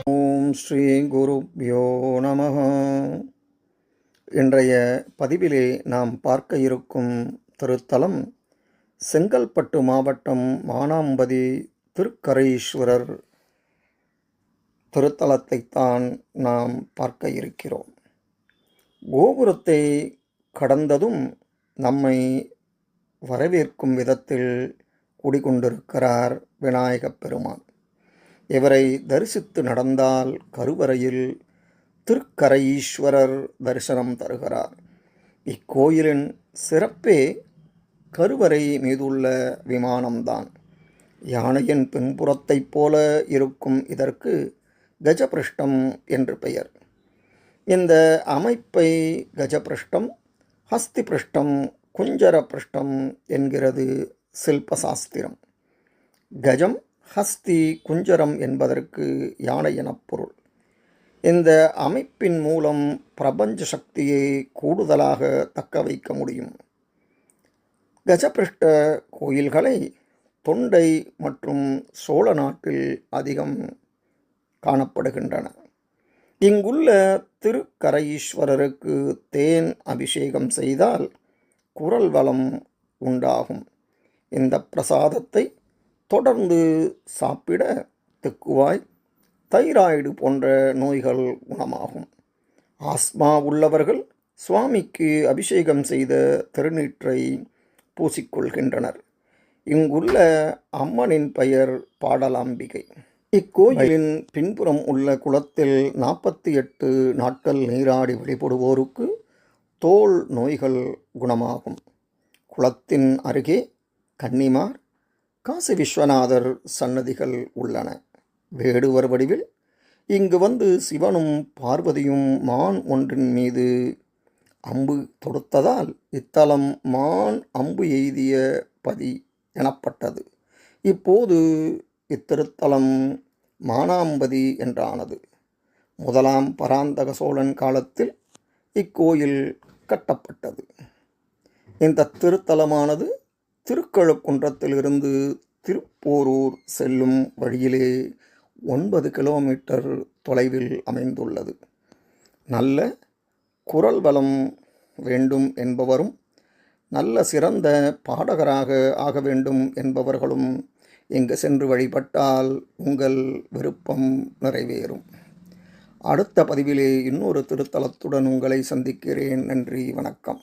ஓம் ஸ்ரீ குருப்யோ நமः. இன்றைய பதிவிலே நாம் பார்க்க இருக்கும் திருத்தலம் செங்கல்பட்டு மாவட்டம் மானாம்பதி திருக்கரையீஸ்வரர் திருத்தலத்தைத்தான் நாம் பார்க்க இருக்கிறோம். கோபுரத்தை கடந்ததும் நம்மை வரவேற்கும் விதத்தில் குடிகொண்டிருக்கிறார் விநாயகப் பெருமான். இவரை தரிசித்து நடந்தால் கருவறையில் திருக்கரையீஸ்வரர் தரிசனம் தருகிறார். இக்கோயிலின் சிறப்பே கருவறை மீதுள்ள விமானம்தான். யானையின் பின்புறத்தைப் போல இருக்கும் இதற்கு கஜபிருஷ்டம் என்று பெயர். இந்த அமைப்பை கஜபிருஷ்டம், ஹஸ்தி பிருஷ்டம், குஞ்சர பிருஷ்டம் என்கிறது சில்பசாஸ்திரம். கஜம், ஹஸ்தி, குஞ்சரம் என்பதற்கு யானை எனப் பொருள். இந்த அமைப்பின் மூலம் பிரபஞ்ச சக்தியை கூடுதலாக தக்க வைக்க முடியும். கஜபிருஷ்ட கோயில்களை தொண்டை மற்றும் சோழ நாட்டில் அதிகம் காணப்படுகின்றன. இங்குள்ள திருக்கரையீஸ்வரருக்கு தேன் அபிஷேகம் செய்தால் குரல் வளம் உண்டாகும். இந்த பிரசாதத்தை தொடர்ந்து சாப்பிட தெக்குவாய், தைராய்டு போன்ற நோய்கள் குணமாகும். ஆஸ்மா உள்ளவர்கள் சுவாமிக்கு அபிஷேகம் செய்த திருநீற்றை பூசிக்கொள்கின்றனர். இங்குள்ள அம்மனின் பெயர் பாடலாம்பிகை. இக்கோயிலின் பின்புறம் உள்ள குளத்தில் 48 நாட்கள் நீராடி வழிபடுவோருக்கு தோல் நோய்கள் குணமாகும். குளத்தின் அருகே கன்னிமார், காசி விஸ்வநாதர் சன்னதிகள் உள்ளன. வேடுவர் வடிவில் இங்கு வந்து சிவனும் பார்வதியும் மான் ஒன்றின் மீது அம்பு தொடுத்ததால் இத்தலம் மான் அம்பு எய்திய பதி எனப்பட்டது. இப்போது இத்திருத்தலம் மானாம்பதி என்றானது. முதலாம் பராந்தக சோழன் காலத்தில் இக்கோயில் கட்டப்பட்டது. இந்த திருத்தலமானது திருக்கழுக்குன்றத்திலிருந்து திருப்போரூர் செல்லும் வழியிலே 9 கிலோமீட்டர் தொலைவில் அமைந்துள்ளது. நல்ல குரல் வளம் வேண்டும் என்பவரும் நல்ல சிறந்த பாடகராக ஆக வேண்டும் என்பவர்களும் இங்கு சென்று வழிபட்டால் உங்கள் விருப்பம் நிறைவேறும். அடுத்த பதிவிலே இன்னொரு திருத்தலத்துடன் உங்களை சந்திக்கிறேன். நன்றி, வணக்கம்.